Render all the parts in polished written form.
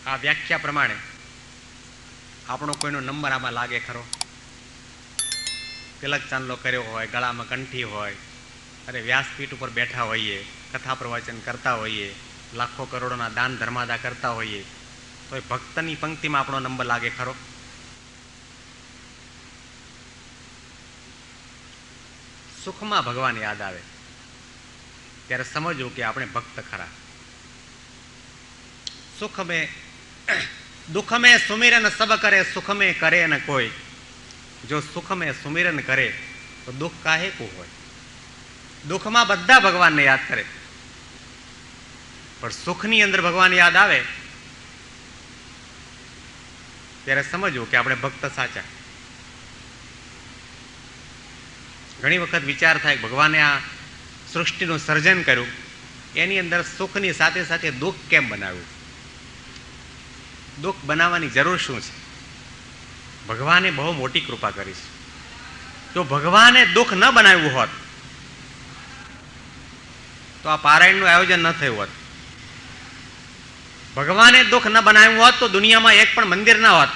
આ વ્યાખ્યા પ્રમાણે આપણો કોઈનો નંબર આમાં લાગે ખરો? તિલક ચાંદલો કર્યો હોય, ગળામાં કંઠી હોય, અરે વ્યાસપીઠ ઉપર બેઠા હોઈએ, કથા પ્રવચન કરતા હોઈએ, લાખો કરોડોના દાન ધર્માદા કરતા હોઈએ, તો એ ભક્તની પંક્તિમાં આપણો નંબર લાગે ખરો? સુખમાં ભગવાન યાદ આવે ત્યારે સમજવું કે આપણે ભક્ત ખરા. સુખ મેં દુઃખ મેં સુમિરન સબ કરે, સુખ મેં કરે ન કોઈ. જો સુખ મેં સુમિરન કરે તો દુઃખ કાહે કો હોય. દુઃખમાં બધા ભગવાનને યાદ કરે, પણ સુખની અંદર ભગવાન યાદ આવે ત્યારે સમજવું કે આપણે ભક્ત સાચા. ઘણી વખત વિચાર થાય ભગવાને આ સૃષ્ટિનું સર્જન કર્યું, એની અંદર સુખની સાથે સાથે દુઃખ કેમ બનાવ્યું? દુઃખ બનાવવાની જરૂર શું છે? ભગવાને બહુ મોટી કૃપા કરી છે. જો ભગવાને દુઃખ ન બનાવ્યું હોત તો આ પારાયણનું આયોજન ન થયું હોત. ભગવાને દુઃખ ન બનાવ્યું હોત તો દુનિયામાં એક પણ મંદિર ના હોત.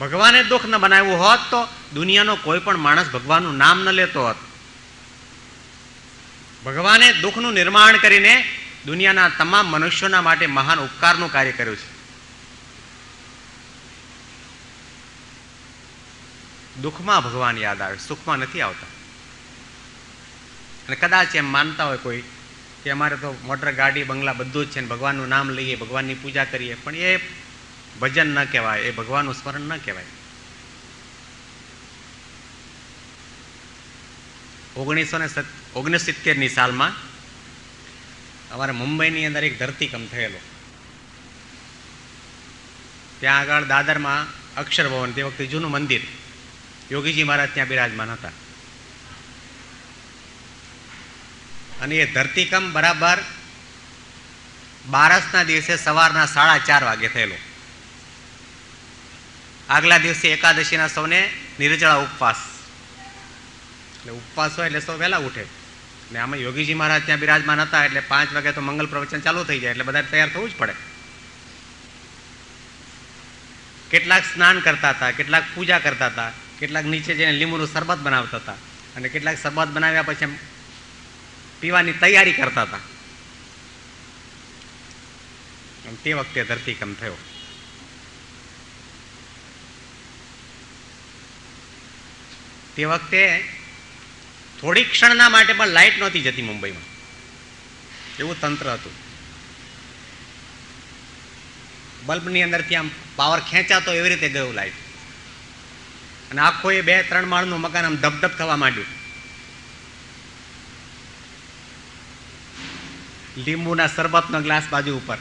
ભગવાને દુઃખ ન બનાવ્યું હોત તો દુનિયાનો કોઈ પણ માણસ ભગવાનનું નામ ન લેતો હોત. ભગવાને દુઃખનું નિર્માણ કરીને દુનિયાના તમામ મનુષ્યોના માટે મહાન ઉપકારનું કાર્ય કર્યું છે. દુઃખમાં ભગવાન યાદ આવે, સુખમાં નથી આવતા. અને કદાચ એમ માનતા હોય કોઈ કે અમારે તો મોટર ગાડી બંગલા બધું જ છે ને ભગવાનનું નામ લઈએ, ભગવાનની પૂજા કરીએ, પણ એ ભજન ન કહેવાય, એ ભગવાનનું સ્મરણ ન કહેવાય. 1969ની સાલમાં અમારે મુંબઈની અંદર એક ધરતીકંપ થયેલો. ત્યાં આગળ દાદરમાં અક્ષર ભવન, તે વખતે જૂનું મંદિર, યોગીજી મહારાજ ત્યાં બિરાજમાન હતા. અને એ ધરતીકંપ બરાબર બારસના દિવસે સવારના 4:30 વાગે થયેલો. આગલા દિવસે એકાદશીના સૌને નિર્જળા ઉપવાસ, એટલે ઉપવાસ હોય એટલે સૌ વહેલા ઉઠે. ને આમાં યોગીજી મહારાજ ત્યાં બિરાજમાન હતા એટલે 5 વાગે તો મંગલ પ્રવચન ચાલુ થઈ જાય એટલે બધા તૈયાર થવું જ પડે. કેટલાક સ્નાન કરતા હતા, કેટલાક પૂજા કરતા હતા, કેટલાક નીચે જઈને લીંબુનું શરબત બનાવતા હતા, અને કેટલાક શરબત બનાવ્યા પછી પીવાની તૈયારી કરતા હતા. તે વખતે ધરતીકંપ થયો. તે વખતે થોડી ક્ષણના માટે પણ લાઇટ નહોતી જતી મુંબઈમાં, એવું તંત્ર હતું. બલ્બની અંદરથી આમ પાવર ખેંચાતો એવી રીતે ગયું લાઇટ, અને આખો એ 2-3 માળનું મકાન આમ ધબધબ થવા માંડ્યું. લીંબુના શરબતનો ગ્લાસ બાજુ ઉપર,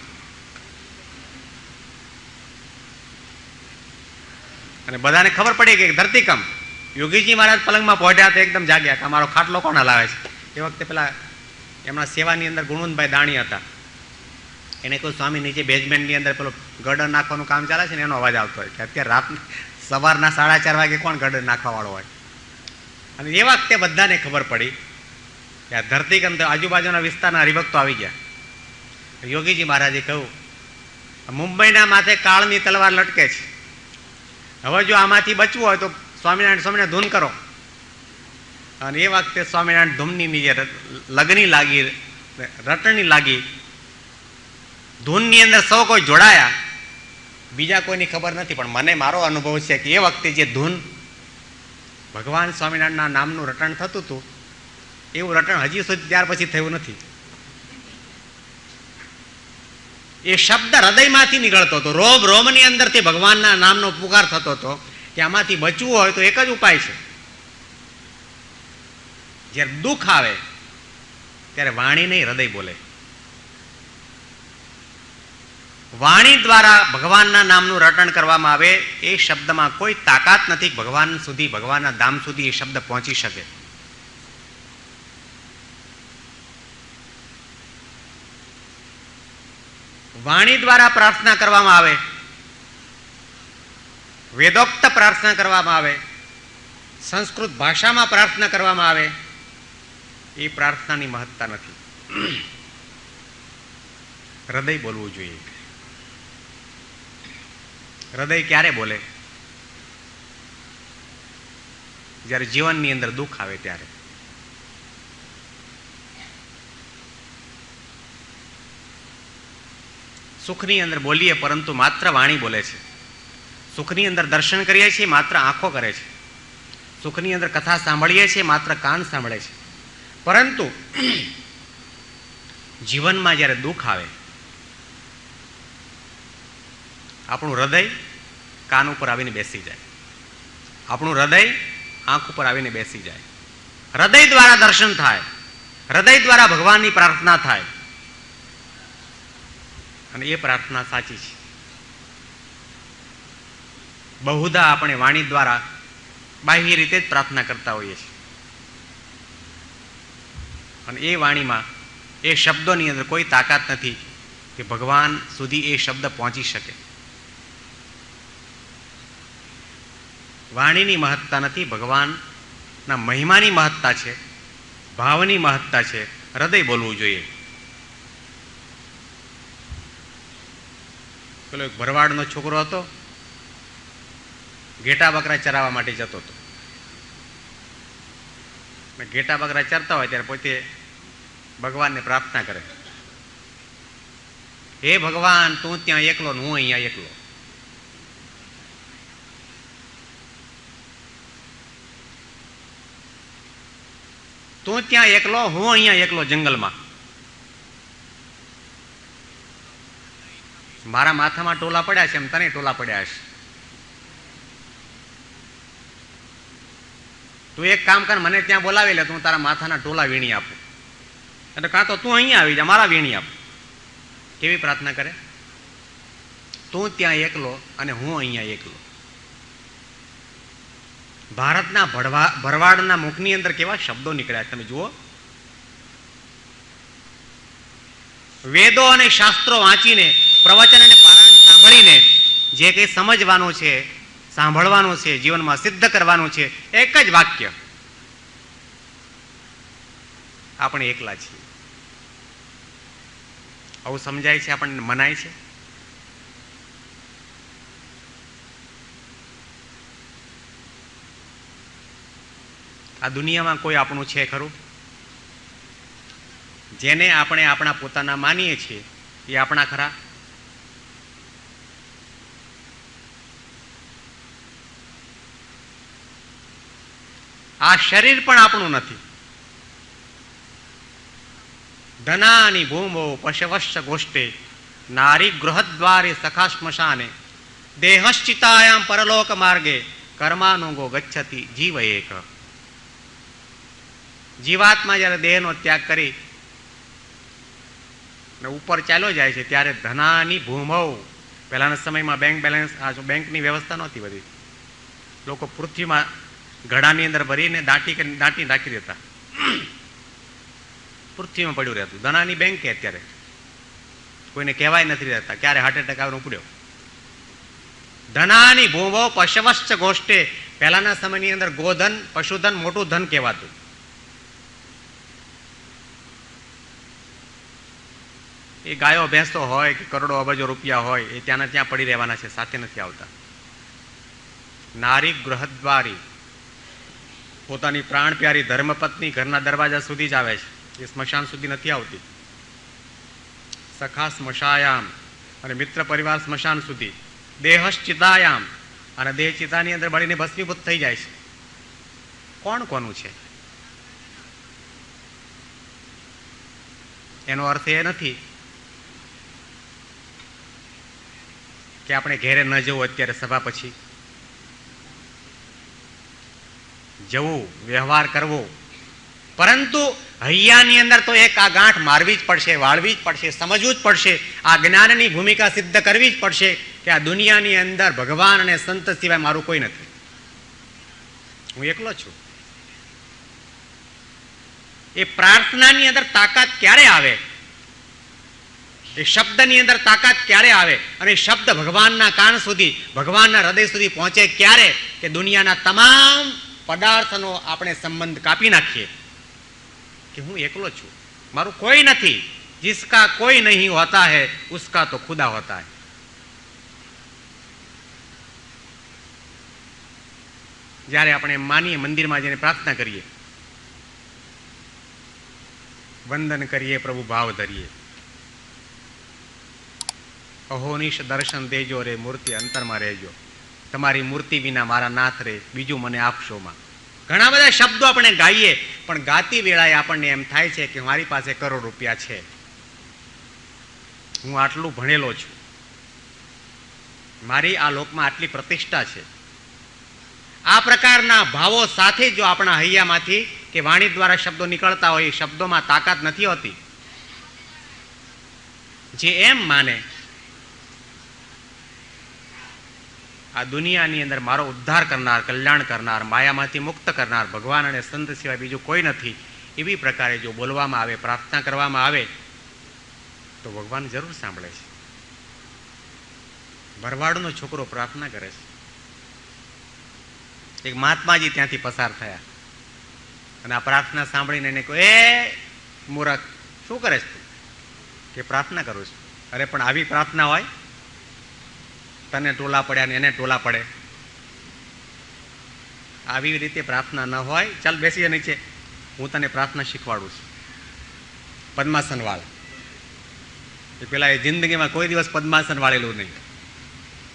અને બધાને ખબર પડી કે ધરતીકંપ. યોગીજી મહારાજ પલંગમાં પહોંચ્યા તો એકદમ જાગ્યા કે અમારો ખાટલો કોણ હલાવે છે. એ વખતે પેલા એમના સેવાની અંદર ગુણવંતભાઈ દાણી હતા, એને કોઈ સ્વામી નીચે બેઝમેન્ટની અંદર પેલો ગર્ડર નાખવાનું કામ ચાલે છે ને એનો અવાજ આવતો હોય કે અત્યારે સવારના 4:30 વાગે કોણ ગર્ડર નાખવા વાળો હોય. અને એ વખતે બધાને ખબર પડી કે આ ધરતીકંપ. આજુબાજુના વિસ્તારના હરિભક્તો આવી ગયા. યોગીજી મહારાજે કહ્યું મુંબઈના માથે કાળની તલવાર લટકે છે, હવે જો આમાંથી બચવું હોય તો સ્વામિનારાયણ ધૂન કરો. અને એ વખતે સ્વામિનારાયણ ધૂનની નીચે લગની લાગી, રટણી લાગી, ધૂનની અંદર સૌ કોઈ જોડાયા. બીજા કોઈની ખબર નથી, પણ મને મારો અનુભવ છે કે એ વખતે જે ધૂન ભગવાન સ્વામિનારાયણના નામનું રટણ થતું હતું એવું રટણ હજી સુધી ત્યાર પછી થયું નથી. એ શબ્દ હૃદયમાંથી નીકળતો હતો, રોમ રોમની અંદરથી ભગવાનના નામનો પુકાર થતો હતો કે આમાંથી બચવું હોય તો એક જ ઉપાય છે. જ્યારે દુઃખ આવે ત્યારે વાણી નહીં હૃદય બોલે. વાણી દ્વારા ભગવાનના નામનું રટણ કરવામાં આવે. એ શબ્દમાં કોઈ તાકાત નથી ભગવાન સુધી, ભગવાનના ધામ સુધી એ શબ્દ પહોંચી શકે. વાણી દ્વારા પ્રાર્થના કરવામાં આવે, વેદોક્ત પ્રાર્થના કરવામાં આવે, સંસ્કૃત ભાષામાં પ્રાર્થના કરવામાં આવે, એ પ્રાર્થનાની મહત્તા નથી. હૃદય બોલવું જોઈએ. હૃદય ક્યારે બોલે? જ્યારે જીવનની અંદર દુઃખ આવે ત્યારે. સુખની અંદર બોલીએ પરંતુ માત્ર વાણી બોલે છે. સુખની અંદર દર્શન કરીએ છીએ માત્ર આંખો કરે છે. સુખની અંદર કથા સાંભળીએ છીએ માત્ર કાન સાંભળે છે. પરંતુ જીવનમાં જ્યારે દુઃખ આવે આપણું હૃદય કાન ઉપર આવીને બેસી જાય, આપણું હૃદય આંખ ઉપર આવીને બેસી જાય. હૃદય દ્વારા દર્શન થાય, હૃદય દ્વારા ભગવાનની પ્રાર્થના થાય અને એ પ્રાર્થના સાચી છે. બહુધા આપણે વાણી દ્વારા બાહ્ય રીતે જ પ્રાર્થના કરતા હોઈએ છીએ અને એ વાણીમાં એ શબ્દોની અંદર કોઈ તાકાત નથી કે ભગવાન સુધી એ શબ્દ પહોંચી શકે. વાણીની મહત્તા નથી, ભગવાનના મહિમાની મહત્તા છે, ભાવની મહત્તા છે. હૃદય બોલવું જોઈએ. પેલો એક ભરવાડનો છોકરો હતો, ઘેટા બકરા ચરાવવા માટે જતો હતો. ઘેટા બકરા ચરતા હોય ત્યારે પોતે ભગવાનને પ્રાર્થના કરે, હે ભગવાન તું ત્યાં એકલો ને હું અહીંયા એકલો. તું ત્યાં એકલો, હું અહીંયા એકલો જંગલમાં. મારા માથામાં ટોલા પડ્યા છે એમ તને ટોલા પડ્યા હશે. તું એક કામ કર, મને ત્યાં બોલાવી લે, તું તારા માથાના ટોલા વીણી આપું. એટલે કાં તો તું અહીંયા આવી જા, મારા વીણી આપું. કેવી પ્રાર્થના કરે? તું ત્યાં એકલો અને હું અહીંયા એકલો. ભારતના ભરવાડના મુખની અંદર કેવા શબ્દો નીકળ્યા તમે જુઓ. વેદો અને શાસ્ત્રો વાંચીને, પ્રવચન અને પારાયણ સાંભળીને જે કંઈ સમજવાનું છે, સાંભળવાનું છે, જીવનમાં સિદ્ધ કરવાનું છે, એક જ વાક્ય, આપણે એકલા છીએ. આવું સમજાય છે, આપણને મનાય છે. આ દુનિયામાં કોઈ આપણું છે ખરું? જેને આપણે આપણા પોતાના માનીએ છીએ એ આપણા ખરા? આ શરીર પણ આપણું નથી. ધનાની ભૂમો પશવશ્ચ ગોષ્ઠે નારી ગૃહદ્વારે સખા શ્મશાને દેહશ્ચિતાયામ પરલોક માર્ગે કર્માનુગો ગચ્છતિ જીવ એક. જીવાત્મા જ્યારે દેહનો ત્યાગ કરી ઉપર ચાલ્યો જાય છે ત્યારે ધનાની ભૂમો, પહેલાના સમયમાં બેંક બેલેન્સ, બેંકની વ્યવસ્થા નહોતી બધી. લોકો પૃથ્વીમાં ઘડાની અંદર ભરીને દાંટી રાખી દેતા, પૃથ્વીમાં પડ્યું રહેતું. ધનાની બેંક કે અત્યારે કોઈને કહેવાય નથી રહેતા ક્યારે હાર્ટ એટેક આવે ઉપડ્યો. ધનાની ભૂમો પશવશ્ચ ગોષ્ઠે, પહેલાના સમયની અંદર ગોધન, પશુધન મોટું ધન કહેવાતું. એ ગાયો ભેંસો હોય કે કરોડો અબજો રૂપિયા હોય એ ત્યાંના ત્યાં પડી રહેવાના છે, સાથે નથી આવતા. નારી ગૃહદ્વારી, પોતાની પ્રાણ પ્યારી ધર્મપત્ની ઘરના દરવાજા સુધી જ આવે છે, એ સ્મશાન સુધી નથી આવતી. સખા સ્મશાયામ, અને મિત્ર પરિવાર સ્મશાન સુધી. દેહશ્ચિતાયામ, અને દેહ ચિતાની અંદર બળીને ભસ્મીભૂત થઈ જાય છે. કોણ કોનું છે? એનો અર્થ એ નથી કે આપણે ઘેરે ન જવું અત્યારે સભા પછી. જવું, વ્યવહાર કરવો, પરંતુ હૈયાની અંદર તો એક આ ગાંઠ મારવી જ પડશે, વાળવી જ પડશે, સમજવું જ પડશે. આ જ્ઞાનની ભૂમિકા સિદ્ધ કરવી જ પડશે કે આ દુનિયાની અંદર ભગવાન અને સંત સિવાય મારું કોઈ નથી, હું એકલો છું. એ પ્રાર્થનાની અંદર તાકાત ક્યારે આવે? એ શબ્દની અંદર તાકાત ક્યારે આવે? અને શબ્દ ભગવાનના કાન સુધી, ભગવાનના હૃદય સુધી પહોંચે ક્યારે? કે દુનિયાના તમામ પદાર્થનો આપણે સંબંધ કાપી નાખીએ કે હું એકલો છું, મારું કોઈ નથી. जिसका कोई नहीं होता है उसका तो खुदा होता है। જ્યારે આપણે માનીએ, મંદિરમાં જઈને પ્રાર્થના કરીએ, વંદન કરીએ, પ્રભુ ભાવ ધરીએ, અહોનિશ દર્શન દેજો રે મૂર્તિ અંતરમાં રહેજો, તમારી મૂર્તિ વિના મારા નાથ રે બીજું મને આપશોમાં. ઘણા બધા શબ્દો આપણે ગાઈએ, પણ ગાતી વેળાએ આપણને એમ થાય છે કે મારી પાસે કરોડ રૂપિયા છે, હું આટલું ભણેલો છું, મારી આ લોકમાં આટલી પ્રતિષ્ઠા છે. આ પ્રકારના ભાવો સાથે જો આપણા હૈયામાંથી કે વાણી દ્વારા શબ્દો નીકળતા હોય, શબ્દોમાં તાકાત નથી હોતી. જે એમ માને આ દુનિયાની અંદર મારો ઉદ્ધાર કરનાર, કલ્યાણ કરનાર, માયામાંથી મુક્ત કરનાર ભગવાન અને સંત સિવાય બીજું કોઈ નથી, એવી પ્રકારે જો બોલવામાં આવે, પ્રાર્થના કરવામાં આવે તો ભગવાન જરૂર સાંભળે છે. ભરવાડનો છોકરો પ્રાર્થના કરે છે. એક મહાત્માજી ત્યાંથી પસાર થયા અને આ પ્રાર્થના સાંભળીને એને કહ્યું, એ મૂરખ, શું કરે છે તું? કે પ્રાર્થના કરું છું. અરે પણ આવી પ્રાર્થના હોય? તને ટોલા પડ્યા ને એને ટોલા પડે, આવી રીતે પ્રાર્થના ન હોય. ચાલ બેસી નીચે, હું તને પ્રાર્થના શીખવાડું છું. પદ્માસન વાળ. એ પેલા એ જિંદગીમાં કોઈ દિવસ પદ્માસન વાળેલું નહીં.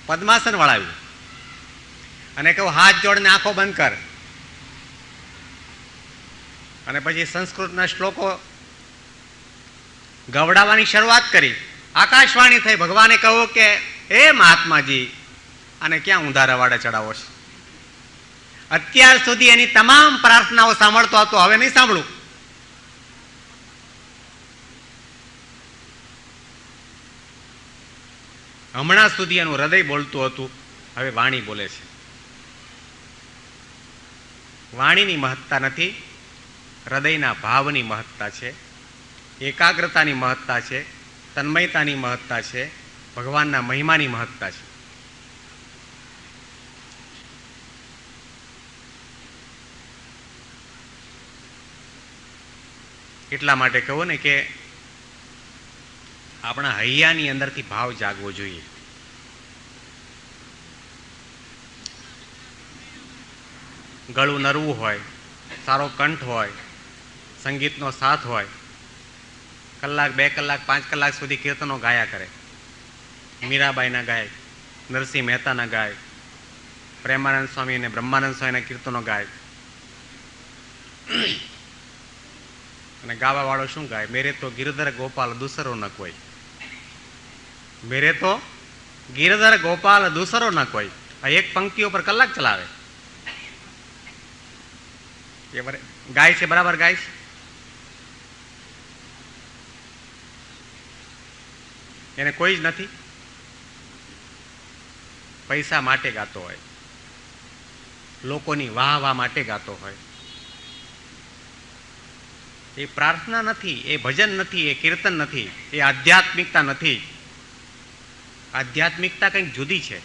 પદ્માસન વાળાવ્યું અને કહું હાથ જોડને આંખો બંધ કર. અને પછી સંસ્કૃતના શ્લોકો ગવડાવવાની શરૂઆત કરી. આકાશવાણી થઈ. ભગવાને કહ્યું કે હે મહાત્માજી, આને ક્યાં ઊંધા રવાડે ચડાવો છે? અત્યાર સુધી એની તમામ પ્રાર્થનાઓ સાંભળતો હતો, હવે નહીં સાંભળું. હમણાં સુધી એનું હૃદય બોલતું હતું, હવે વાણી બોલે છે. વાણીની મહત્તા નથી, હૃદયના ભાવની મહત્તા છે, એકાગ્રતાની મહત્તા છે, તન્મયતાની મહત્તા છે, ભગવાનના મહિમાની મહત્તા છે. એટલા માટે કહું ને કે આપણા હૈયાની અંદરથી ભાવ જાગવો જોઈએ. ગળું નરવું હોય, સારો કંઠ હોય, સંગીતનો સાથ હોય, કલાક, 2 કલાક, 5 કલાક સુધી કીર્તનો ગાયા કરે. મીરાબાઈના ગાય, નરસિંહ મહેતાના ગાય, પ્રેમાનંદ સ્વામી અને બ્રહ્માનંદ સ્વામીના કીર્તનો ગાય. અને ગાવા વાળો શું ગાય? મેરે તો ગિરધર ગોપાલ દૂસરો ન કોઈ, મેરે તો ગિરધર ગોપાલ દૂસરો ન કોઈ. આ એક પંક્તિઓ પર કલાક ચલાવે. ગાય છે, બરાબર ગાય છે. એને કોઈ જ નથી. પૈસા માટે ગાતો હોય, લોકોની વાહ વાહ માટે ગાતો હોય. એ પ્રાર્થના નથી, એ ભજન નથી, એ કીર્તન નથી, એ આધ્યાત્મિકતા નથી. આધ્યાત્મિકતા કંઈક જુદી છે.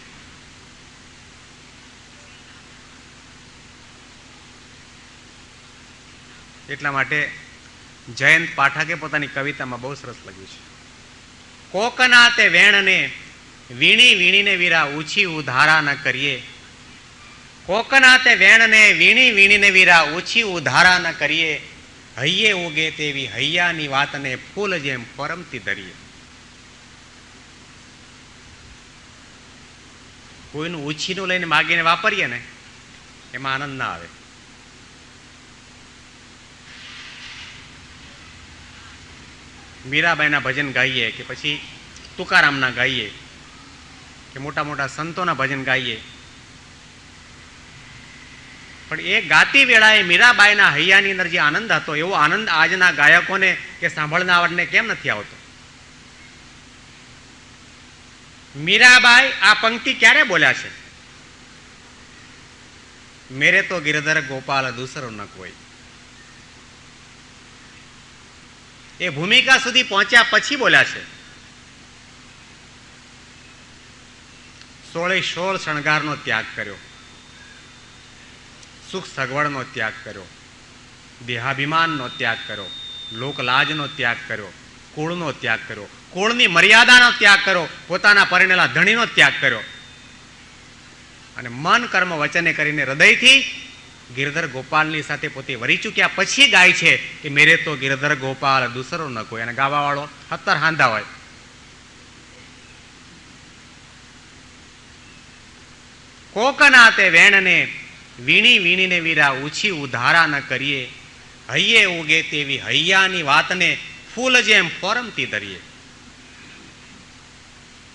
એટલા માટે જયંત પાઠકે પોતાની કવિતામાં બહુ સરસ લખ્યું છે. કોકના તે વેણને વીણી વીણીને વીરા ઊંચી ઉધારા ન કરીએ. કોકના તે વેણને વીણી વીણીને વીરા ઊંચી ઉધારા ન કરીએ. હૈયે ઉગે તેવી હૈયાની વાતને ફૂલ જેમ પરમતી ધરીએ. કોઈનું ઉછીનું લઈને માગીને વાપરીએ ને એમાં આનંદ ના આવે. મીરાબાઈના ભજન ગાઈએ કે પછી તુકારામના ગાઈએ કે મોટા મોટા સંતોના ભજન ગાઈએ, પણ એ ગાતી વેળાએ મીરાબાઈના હૈયાની અંદર જે આનંદ હતો એવો આનંદ આજના ગાયકોને કે સાંભળનારને કેમ નથી આવતો? મીરાબાઈ આ પંક્તિ ક્યારે બોલ્યા છે? મેરે તો ગિરધર ગોપાલ દૂસરો ન કોઈ. એ ભૂમિકા સુધી પહોંચ્યા પછી બોલ્યા છે. 16 શણગારનો ત્યાગ કર્યો, સુખ સગવડનો ત્યાગ કર્યો, દેહાભિમાનનો ત્યાગ કર્યો, લોકલાજનો ત્યાગ કર્યો, કુળનો ત્યાગ કર્યો, કુળની મર્યાદાનો ત્યાગ કર્યો, પોતાના પરણેલા ધણીનો ત્યાગ કર્યો અને મન કર્મ વચને કરીને હૃદયથી ગિરધર ગોપાલની સાથે પોતે વરી ચૂક્યા પછી ગાય છે કે મેરે તો ગિરધર ગોપાલ દૂસરો ન કોઈ. અને ગાવા વાળો 17 હાંધા હોય. કોકનાતે વેણને વીણી વીણીને વીરા ઉછી ઉધારા ન કરીએ, હૈયે ઉગે તેવી હૈયાની વાતને ફૂલ જેમ ફોરમથી ધરીએ.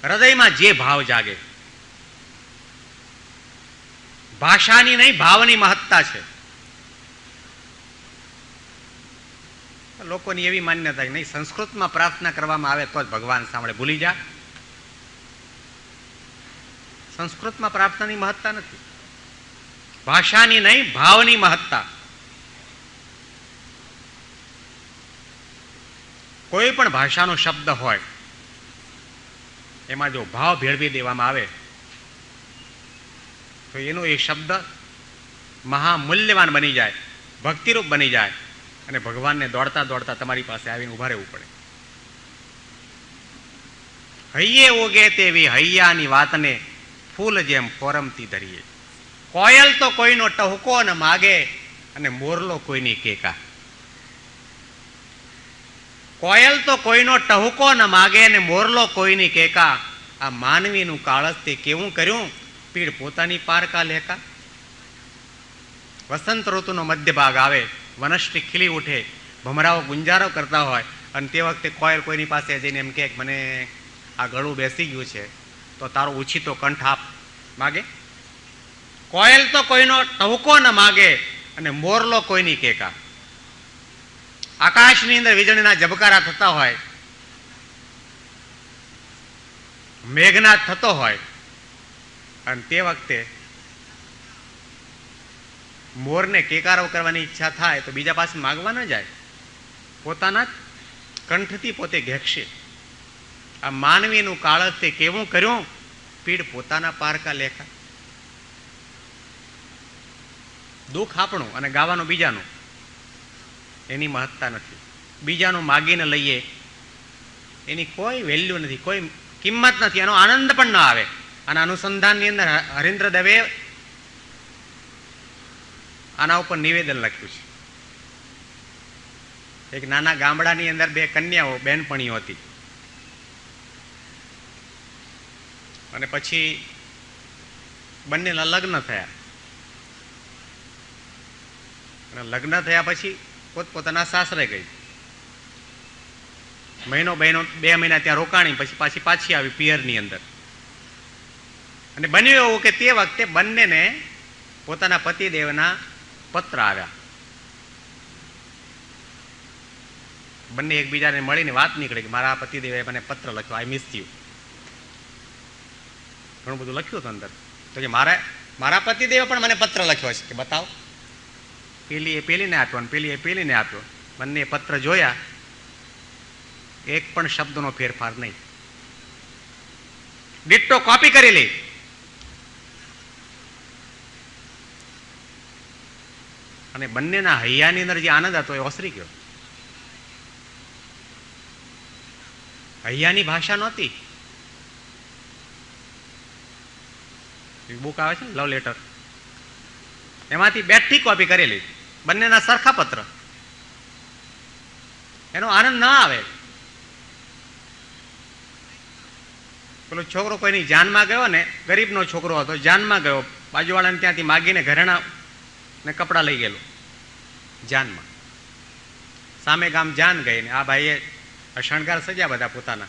હૃદયમાં જે ભાવ જાગે, ભાષાની નહીં ભાવની મહત્તા છે. લોકોની એવી માન્યતા કે નહીં સંસ્કૃતમાં પ્રાર્થના કરવામાં આવે તો જ ભગવાન સાંભળે. ભૂલી જા, સંસ્કૃતમાં પ્રાર્થનાની મહત્તા નથી. ભાષાની નહીં ભાવની મહત્તા. કોઈ પણ ભાષાનો શબ્દ હોય એમાં જો ભાવ ભેળવી દેવામાં આવે તો એનો એ શબ્દ મહામૂલ્યવાન બની જાય, ભક્તિરૂપ બની જાય અને ભગવાનને દોડતા દોડતા તમારી પાસે આવીને ઉભા રહેવું પડે. હૈયે ઓગે તેવી હૈયાની વાતને ફૂલ જેમ ફોરમથી ધરીએ. કોયલ તો કોઈનો ટહુકો ન માગે અને મોરલો કોઈની કેકા. કોયલ તો કોઈનો ટહુકો ન માગે અને મોરલો કોઈની કેકા. આ માનવીનું કાળસ તે કેવું કર્યું, પીડ પોતાની પારકા લેકા. વસંત ઋતુનો મધ્ય ભાગ આવે, વનશ્રી ખીલી ઉઠે, ભમરાઓ ગુંજારો કરતા હોય અને તે વખતે કોયલ કોઈની પાસે જઈને એમ કે મને આ ગળું બેસી ગયું છે તો તારો ઉછીતો કંઠ આપ માગે. કોયલ તો કોઈનો ટહુકો ન માગે અને મોરલો કોઈની કેકા. આકાશની અંદર વીજળીના ઝબકારા થતા હોય, મેઘનાદ થતો હોય અને તે વખતે મોરને કેકારો કરવાની ઈચ્છા થાય તો બીજા પાસે માગવા ન જાય, પોતાના જ કંઠથી પોતે ઘેકશે. આ માનવીનું કાળસ તે કેવું કર્યું, પીડ પોતાના પારકા લેખા. દુઃખ આપણું અને ગાવાનું બીજાનું, એની મહત્તા નથી. બીજાનું માગીને લઈએ એની કોઈ વેલ્યુ નથી, કોઈ કિંમત નથી, એનો આનંદ પણ ન આવે. આના અનુસંધાનની અંદર હરીન્દ્ર દવે આના ઉપર નિવેદન લખ્યું છે. એક નાના ગામડાની અંદર 2 કન્યાઓ બહેનપણીઓ હતી અને પછી બંનેના લગ્ન થયા અને લગ્ન થયા પછી પોતપોતાના સાસરે ગઈ. મહિનો 2 મહિના ત્યાં રોકાણી, પછી પાછી આવી પિયરની અંદર. અને બન્યું એવું કે તે વખતે બંનેને પોતાના પતિદેવના પત્ર આવ્યા. બંને એકબીજાને મળીને વાત નીકળી કે મારા પતિદેવે મને પત્ર લખ્યો, આઈ મિસ યુ. ઘણું બધું લખ્યું હતું અંદર. તો કે મારા પતિદેવે પણ મને પત્ર લખ્યો છે કે બતાવો. પેલી એ પેલીને આપ્યો અને પેલી એ પેલીને આપ્યો. બંને પત્ર જોયા, એક પણ શબ્દનો ફેરફાર નહીં, ડિટ્ટો કોપી કરી લે. અને બંનેના હૈયાની અંદર જે આનંદ હતો એ ઓસરી ગયો. હૈયાની ભાષા નહોતી. એક બુક આવે છે ને લવ લેટર, એમાંથી બેઠી કોપી કરેલી, બંનેના સરખા પત્ર. એનો આનંદ ના આવે. પેલો છોકરો કોઈની જાનમાં ગયો ને, ગરીબનો છોકરો હતો, જાનમાં ગયો, બાજુવાળાને ત્યાંથી માગીને ઘરેણા ને કપડાં લઈ ગયેલું જાનમાં. સામે ગામ જાન ગઈ ને આ ભાઈએ શણગાર સજ્યા બધા પોતાના.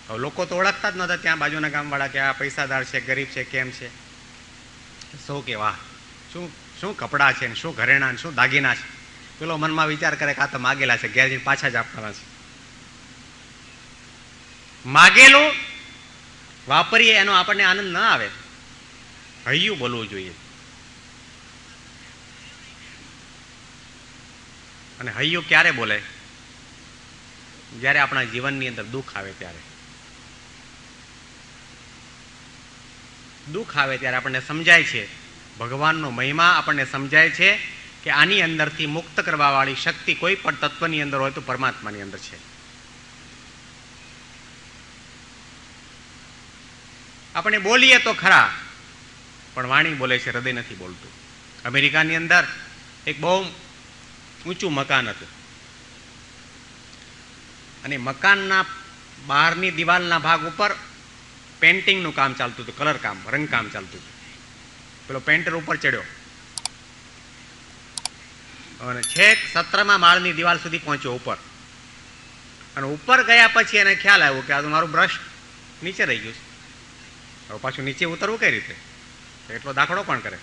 હવે લોકો તો ઓળખતા જ નહોતા ત્યાં બાજુના ગામવાળા કે આ પૈસાદાર છે, ગરીબ છે, કેમ છે. સૌ કે વાહ શું કપડાં છે ને શું ઘરેણા ને શું દાગીના છે. પેલો મનમાં વિચાર કરે કે આ તો માગેલા છે, ઘેર જઈને પાછા જ આપવાના છે. માગેલું વાપરીએ એનો આપણને આનંદ ના આવે. હૈયું બોલવું જોઈએ. અને હૈયું ક્યારે બોલે? જ્યારે આપણા જીવનની અંદર દુઃખ આવે ત્યારે. દુઃખ આવે ત્યારે આપણને સમજાય છે ભગવાનનો મહિમા, આપણને સમજાય છે કે આની અંદરથી મુક્ત કરવા વાળી શક્તિ કોઈ પણ તત્વની અંદર હોય તો પરમાત્માની અંદર છે. આપણે બોલીએ તો ખરા, પણ વાણી બોલે છે, હૃદય નથી બોલતું. અમેરિકાની અંદર એક બહુ ઊંચું મકાન હતું અને મકાનના બહારની દિવાલના ભાગ ઉપર પેન્ટિંગનું કામ ચાલતું હતું, કલર કામ, રંગકામ ચાલતું હતું. પેલો પેન્ટર ઉપર ચડ્યો અને છેક 17મા માળની દિવાલ સુધી પહોંચ્યો ઉપર. અને ઉપર ગયા પછી એને ખ્યાલ આવ્યો કે આ તો મારું બ્રશ નીચે રહી ગયું છે, હવે પાછું નીચે ઉતરવું કઈ રીતે? એટલો દાખલો કોણ કરે?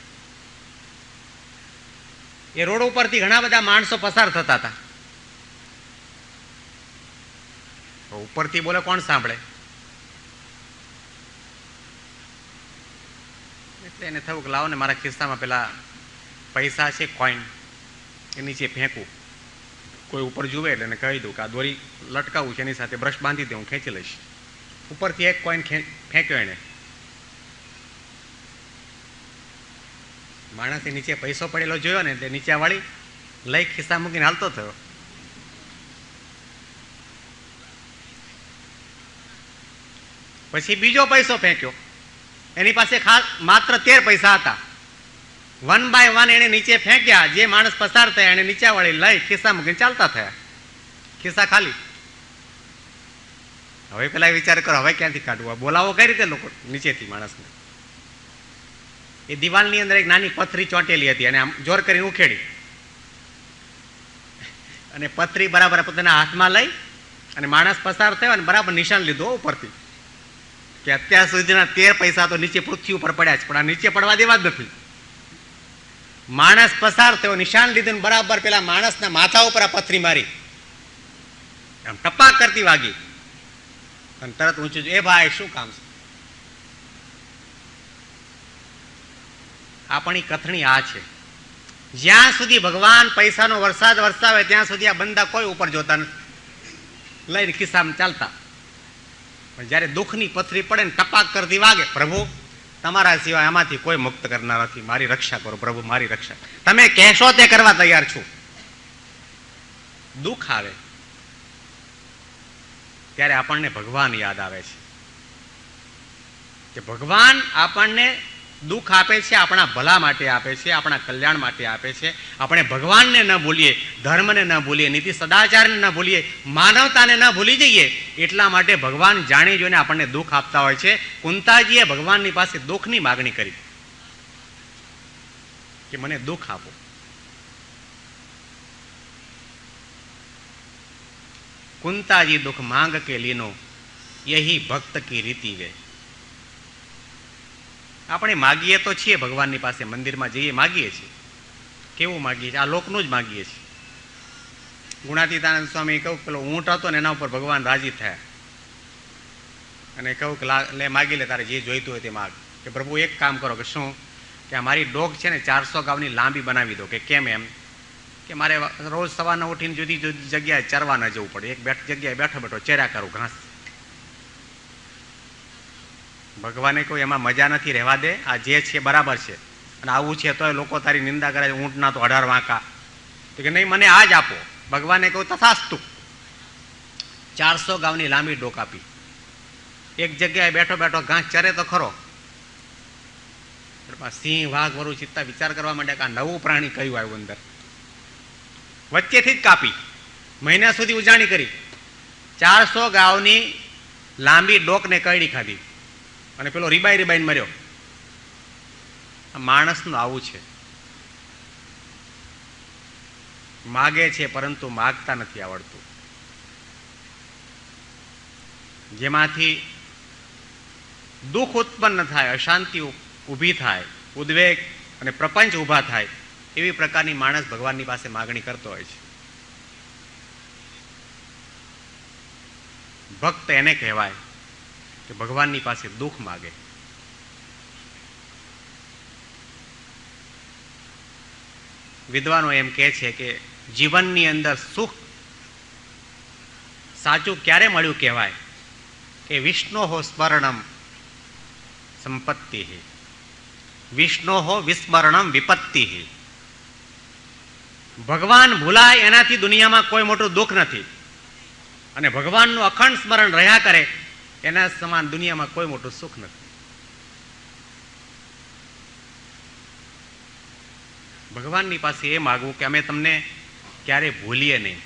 એ રોડ ઉપરથી ઘણા બધા માણસો પસાર થતા હતા. ઉપરથી બોલે કોણ સાંભળે? એટલે એને થયું કે લાવો ને મારા ખિસ્સામાં પેલા પૈસા છે, કોઈન, એ નીચે ફેંકું. કોઈ ઉપર જુએ એટલે એને કહી દઉં કે આ દોરી લટકાવું છે, એની સાથે બ્રશ બાંધી દે, હું ખેંચી લઈશ. ઉપરથી એક કોઈન ફેંક્યો એને. માણસે નીચે પૈસો પડેલો જોયો ને એટલે નીચે વાળી લઈ ખિસ્સા મૂકીને હાલતો થયો. પછી બીજો પૈસો ફેંક્યો, એની પાસે ખાસ માત્ર 13 પૈસા હતા. 1 બાય 1 એને નીચે ફેંક્યા. જે માણસ પસાર થયા એને નીચે વાળી લઈ ખિસ્સા મૂકીને ચાલતા થયા, ખિસ્સા ખાલી. હવે પેલા વિચાર કરો, હવે ક્યાંથી કાઢવું? બોલાવો કઈ રીતે લોકો નીચેથી માણસને? એ દિવાલની અંદર એક નાની પથરી ચોંટેલી હતી અને આમ જોર કરીને ઉખેડી અને પથરી બરાબર પોતાના હાથમાં લઈ અને માણસ પસાર થયો અને બરાબર નિશાન લીધું ઉપરથી કે અત્યાર સુધીના 13 પૈસા તો નીચે પૃથ્વી ઉપર પડ્યા છે, પણ આ નીચે પડવા દેવા જ નથી. માણસ પસાર થયો, નિશાન લીધું, બરાબર પેલા માણસના માથા ઉપર આ પથરી મારી, આમ ટપાક કરતી વાગી અને તરત ઊંચું, એ ભાઈ શું કામ છે? આપણી કથણી આ છે. જ્યાં સુધી ભગવાન પૈસાનો વરસાદ વરસાવે ત્યાં સુધી આ બંદા કોઈ ઉપર જોતા નથી, લઈને ખિસ્સામાં ચાલતા. પણ જયારે દુઃખની પથરી પડે ને ટપાક કરતી વાગે, પ્રભુ તમારા સિવાય આમાંથી કોઈ મુક્ત કરનાર નથી, મારી રક્ષા કરો પ્રભુ, મારી રક્ષા. તમે કહેશો તે કરવા તૈયાર છું. દુઃખ આવે ત્યારે આપણને ભગવાન યાદ આવે છે કે ભગવાન આપણને દુઃખ આપે છે, આપણા ભલા માટે આપે છે, આપણા કલ્યાણ માટે આપે છે. આપણે ભગવાનને ન ભૂલીએ, ધર્મને ન ભૂલીએ, નીતિ સદાચારને ન ભૂલીએ, માનવતાને ન ભૂલી જઈએ. એટલા માટે ભગવાન જાણી જોઈને આપણને દુઃખ આપતા હોય છે. કુંતાજીએ ભગવાનની પાસે દુઃખની માગણી કરી કે મને દુઃખ આપો. કુંતાજી દુઃખ માંગ કે લીનો, યહી ભક્ત કી રીતિ વે. આપણે માગીએ તો છીએ ભગવાનની પાસે, મંદિરમાં જઈએ માગીએ છીએ. કેવું માગીએ છીએ? આ લોકનું જ માગીએ છીએ. ગુણાતીતાનંદ સ્વામી કહું, પેલો ઊંટ હતો ને એના ઉપર ભગવાન રાજી થયા અને કહું કે લે માગી લે, તારે જે જોઈતું હોય તે માગ. કે પ્રભુ એક કામ કરો. કે શું? કે મારી ડોગ છે ને 400 ગાઉની લાંબી બનાવી દો. કે કેમ? એમ કે મારે રોજ સવારના ઉઠીને જુદી જુદી જગ્યાએ ચરવા ન જવું પડે, એક જગ્યાએ બેઠો બેઠો ચર્યા કરું ઘાસ. ભગવાને કોઈ એમાં મજા નથી, રહેવા દે, આ જે છે બરાબર છે, અને આવું છે તોય લોકો તારી નિંદા કરે, ઊંટના તો 18 વાંકા. તો કે નહીં, મને આ જ આપો. ભગવાને કહું તથાસ્તુ. 400 ગાઉની લાંબી ડોક આપી. એક જગ્યાએ બેઠો બેઠો ઘાસ ચરે તો ખરો. સિંહ, વાઘ, વરુ, ચિત્તા વિચાર કરવા માંડ્યા કે આ નવું પ્રાણી કયું આવ્યું અંદર. વચ્ચેથી જ કાપી, મહિના સુધી ઉજાણી કરી, 400 ગાઉની લાંબી ડોકને કઈડી ખાધી અને પેલો રીબાઈ રીબાઈને મર્યો. માણસનું આવું છે, માગે છે પરંતુ માગતા નથી આવડતું. જેમાંથી દુઃખ ઉત્પન્ન થાય, અશાંતિ ઊભી થાય, ઉદ્વેગ અને પ્રપંચ ઊભા થાય, એવી પ્રકારની માણસ ભગવાનની પાસે માગણી કરતો હોય છે. ભક્ત એને કહેવાય કે ભગવાનની પાસે દુઃખ માગે. વિદ્વાનો એમ કહે છે કે જીવનની અંદર સુખ સાચું ક્યારે મળ્યું કહેવાય કે વિષ્ણોહો સ્મરણમ સંપત્તિ, વિષ્ણોહો વિસ્મરણમ વિપત્તિ. ભગવાન ભૂલાય એનાથી દુનિયામાં કોઈ મોટું દુઃખ નથી, અને ભગવાનનું અખંડ સ્મરણ રહ્યા કરે એના સમાન દુનિયામાં કોઈ મોટું સુખ નથી. ભગવાનની પાસે એ માગવું કે અમે તમને ક્યારે ભૂલીએ નહીં.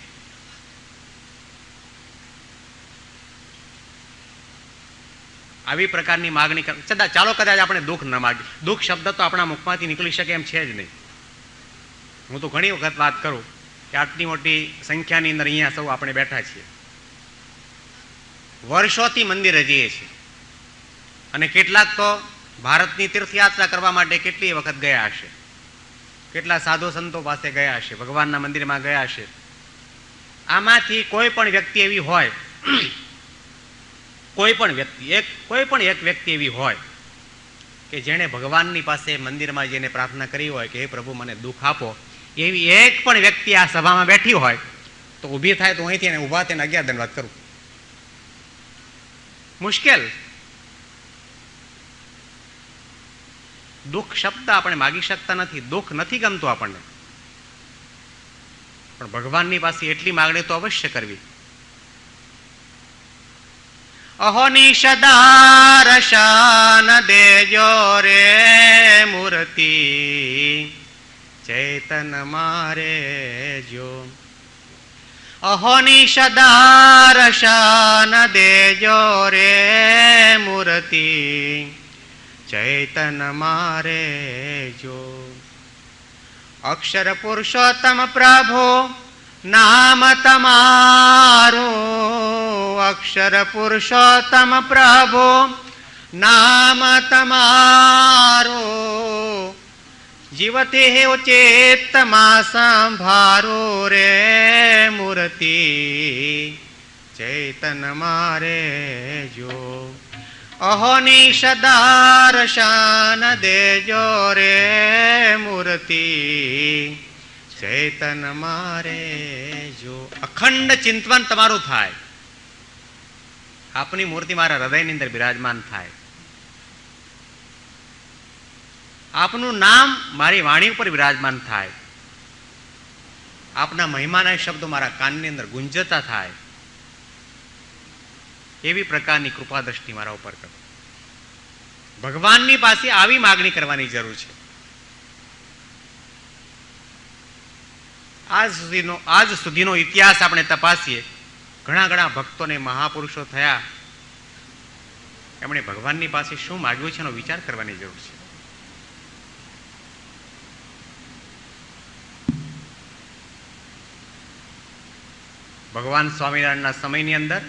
આવી પ્રકારની માગણી ચાલો કદાચ આપણે દુઃખ ન માગીએ. દુઃખ શબ્દ તો આપણા મુખમાંથી નીકળી શકે એમ છે જ નહીં. હું તો ઘણી વખત વાત કરું કે આટલી મોટી સંખ્યાની અંદર અહીંયા સૌ આપણે બેઠા છીએ, વર્ષોથી મંદિરે જઈએ છીએ અને કેટલાક તો ભારતની તીર્થયાત્રા કરવા માટે કેટલી વખત ગયા હશે, કેટલા સાધુ સંતો પાસે ગયા હશે, ભગવાનના મંદિરમાં ગયા હશે. આમાંથી કોઈ પણ વ્યક્તિ એવી હોય, કોઈ પણ એક વ્યક્તિ એવી હોય કે જેણે ભગવાનની પાસે મંદિરમાં જઈને પ્રાર્થના કરી હોય કે હે પ્રભુ મને દુઃખ આપો, એવી એક પણ વ્યક્તિ આ સભામાં બેઠી હોય તો ઊભી થાય તો અહીંથી એને ઊભા થઈને 11 દંડવત કરું. મુશ્કેલ. દુઃખ શબ્દ આપણે માગી શકતા નથી, દુઃખ નથી ગમતું આપણને, પણ ભગવાનની પાસે એટલી માગણી તો અવશ્ય કરવી. અહોની સદારશાન દેજો રે મૂર્તિ ચૈતન મારે જો. અહોની સદારશાન દેજો રે મૂર્તિ ચૈતન મારે જો. અક્ષર પુરુષોત્તમ પ્રભુ નામ તમારું, અક્ષર પુરુષોત્તમ પ્રભુ નામ તમારું, જીવતે હે ચેતમાં સંભારો રે મૂર્તિ ચૈતન મારે જો. અહોની સદારશાન દેજો રે મૂર્તિ ચૈતન મારે જો. અખંડ ચિંતન તમારું થાય, આપની મૂર્તિ મારા હૃદયની અંદર બિરાજમાન થાય, આપનું નામ મારી વાણી ઉપર બિરાજમાન થાય, આપના મહિમાના શબ્દો મારા કાનની અંદર ગુંજતા થાય, એવી પ્રકારની કૃપા દ્રષ્ટિ મારા ઉપર કરો. ભગવાનની પાસે આવી માગણી કરવાની જરૂર છે. આજ સુધીનો ઇતિહાસ આપણે તપાસીએ, ઘણા ભક્તોને મહાપુરુષો થયા, એમણે ભગવાનની પાસે શું માગ્યું છે એનો વિચાર કરવાની જરૂર છે. ભગવાન સ્વામિનારાયણના સમયની અંદર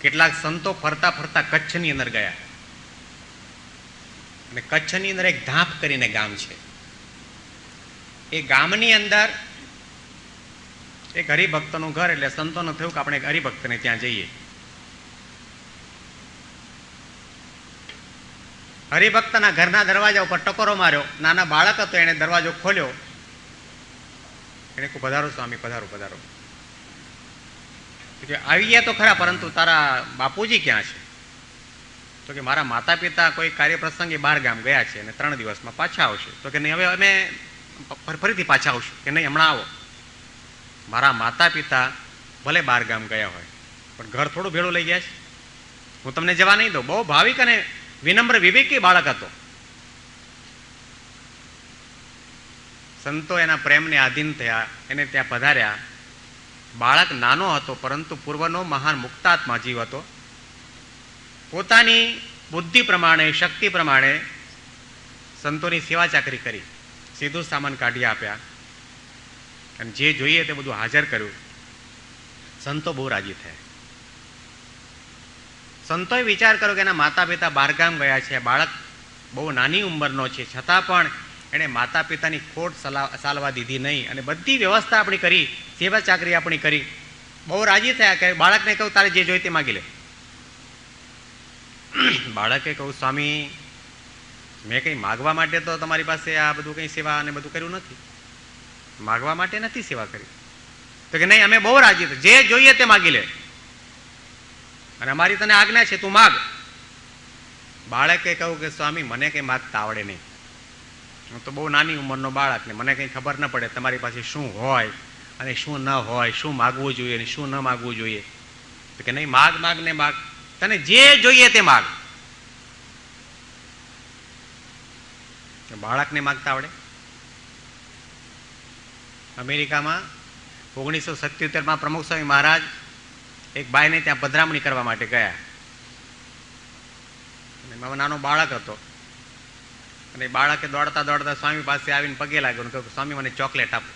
કેટલાક સંતો ફરતા ફરતા કચ્છની અંદર ગયા, અને કચ્છની અંદર એક ધાપ કરીને ગામ છે. એ ગામની અંદર એક હરિભક્તનું ઘર, એટલે સંતોને થયું કે આપણે એક હરિભક્તને ત્યાં જઈએ. હરિભક્તના ઘરના દરવાજા ઉપર ટકોરો માર્યો, નાના બાળક હતો, એને દરવાજો ખોલ્યો, એને કહ્યું પધારો સ્વામી, પધારો પધારો. આવીએ તો ખરા, પરંતુ તારા બાપુજી ક્યાં છે? તો કે મારા માતા પિતા કોઈ કાર્ય પ્રસંગે 12 ગામ ગયા છે અને 3 દિવસમાં પાછા આવશે. તો કે નહીં, હવે અમે ફરીથી પાછા આવશું. કે નહીં, હમણાં આવો. મારા માતા પિતા ભલે 12 ગામ ગયા હોય, પણ ઘર થોડું ભેળું લઈ ગયા છે, હું તમને જવા નહીં દઉં. બહુ ભાવિક અને વિનમ્ર વિવેકી બાળક હતો. સંતો એના પ્રેમને આધીન થયા, એને ત્યાં પધાર્યા. બાળક નાનો હતો, પરંતુ પૂર્વનો મહાન મુક્તાત્મા જીવ હતો. પોતાની બુદ્ધિ પ્રમાણે, શક્તિ પ્રમાણે સંતોની સેવા ચાકરી કરી, સીધું સામાન કાઢી આપ્યા, અને જે જોઈએ તે બધું હાજર કર્યું. સંતો બહુ રાજી થયા. સંતોએ વિચાર કર્યો કે એના માતા પિતા 12 ગામ ગયા છે, બાળક બહુ નાની ઉંમરનો છે, છતાં પણ એણે માતા પિતાની ખોટ સાલવા દીધી નહીં, અને બધી વ્યવસ્થા આપણી કરી, સેવા ચાકરી આપણી કરી. બહુ રાજી થયા કે બાળકને કહું તારે જે જોઈ તે માગી લે. બાળકે કહું સ્વામી, મેં કંઈ માગવા માટે તો તમારી પાસે આ બધું કંઈ સેવા અને બધું કર્યું નથી, માગવા માટે નથી સેવા કરી. તો કે નહીં, અમે બહુ રાજી થયા, જે જોઈએ તે માગી લે, અને અમારી તને આજ્ઞા છે, તું માગ. બાળકે કહું કે સ્વામી મને કંઈ માગતા આવડે નહીં, હું તો બહુ નાની ઉંમરનો બાળક, ને મને કંઈ ખબર ન પડે તમારી પાસે શું હોય અને શું ન હોય, શું માગવું જોઈએ અને શું ન માગવું જોઈએ. તો કે નહીં, માગ માગ ને માગ, તને જે જોઈએ તે માગ. બાળકને માગતા આવડે? અમેરિકામાં 1977માં પ્રમુખ સ્વામી મહારાજ એક બાઈને ત્યાં પધરામણી કરવા માટે ગયા. એમાં નાનો બાળક હતો અને બાળકે દોડતા દોડતા સ્વામી પાસે આવીને પગે લાગ્યો, કહ્યું સ્વામી મને ચોકલેટ આપો.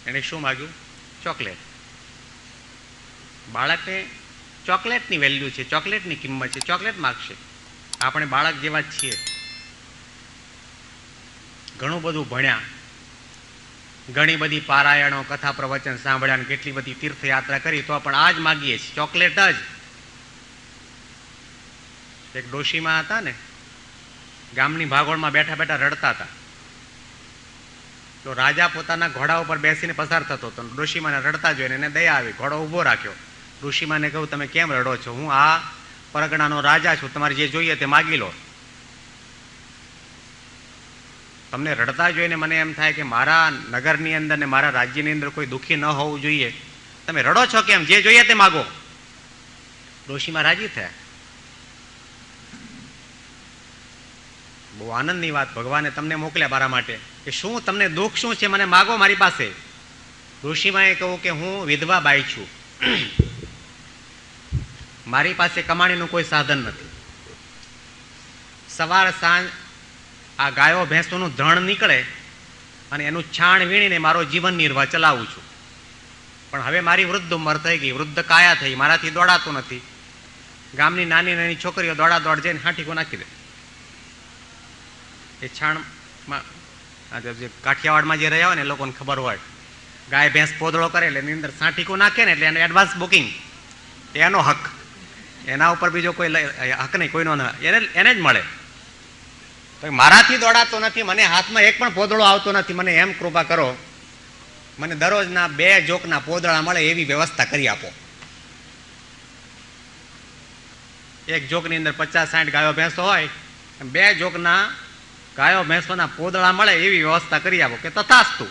એને શું માગ્યું? ચોકલેટ. બાળકને ચોકલેટની વેલ્યુ છે, ચોકલેટની કિંમત છે, ચોકલેટ માગશે. આપણે બાળક જેવા જ છીએ. ઘણું બધું ભણ્યા, ઘણી બધી પારાયણો કથા પ્રવચન સાંભળ્યા અને કેટલી બધી તીર્થયાત્રા કરી, તો પણ આ જ માગીએ છીએ, ચોકલેટ જ. એક ડોશીમાં હતા ને, ગામની ભાગોળમાં બેઠા બેઠા રડતા હતા. તો રાજા પોતાના ઘોડા ઉપર બેસીને પસાર થતો હતો. ડોશીમાને રડતા જોઈને એને દયા આવી, ઘોડો ઊભો રાખ્યો. ડોશીમાને કહ્યું તમે કેમ રડો છો? હું આ પરગણાનો રાજા છું, તમારે જે જોઈએ તે માગી લો. તમને રડતા જોઈને મને એમ થાય કે મારા નગરની અંદર ને મારા રાજ્યની અંદર કોઈ દુઃખી ન હોવું જોઈએ. તમે રડો છો કેમ? જે જોઈએ તે માગો. ડોશીમાં રાજી થયા. બહુ આનંદની વાત, ભગવાને તમને મોકલ્યા મારા માટે કે શું તમને દુઃખ શું છે, મને માગો મારી પાસે. ડોશીમાએ કહ્યું કે હું વિધવા બાઈ છું, મારી પાસે કમાણીનું કોઈ સાધન નથી. સવાર સાંજ આ ગાયો ભેંસોનું ધણ નીકળે અને એનું છાણ વીણીને મારો જીવન નિર્વાહ ચલાવું છું. પણ હવે મારી વૃદ્ધ ઉંમર થઈ ગઈ, વૃદ્ધ કાયા થઈ, મારાથી દોડાતું નથી. ગામની નાની નાની છોકરીઓ દોડા દોડ જઈને હાંઠીકો નાખી દે. એ છાણમાં જે કાઠિયાવાડમાં જે રહ્યા હોય ને એ લોકોને ખબર હોય, ગાય ભેંસ પોદળો કરે એટલે એની અંદર સાંઠીકો નાખે ને એટલે એને એડવાન્સ બુકિંગ, એનો હક. એના ઉપર બીજો કોઈ હક નહીં, કોઈનો એને જ મળે. તો મારાથી દોડાતો નથી, મને હાથમાં એક પણ પોદળો આવતો નથી, મને એમ કૃપા કરો, મને દરરોજના 2 જોકના પોદળા મળે એવી વ્યવસ્થા કરી આપો. એક જોકની અંદર 50-60 ગાયો ભેંસો હોય, 2 જોકના ગાયો ભેંસોના પોદળા મળે એવી વ્યવસ્થા કરી આપો. કે તથાસ્તુ.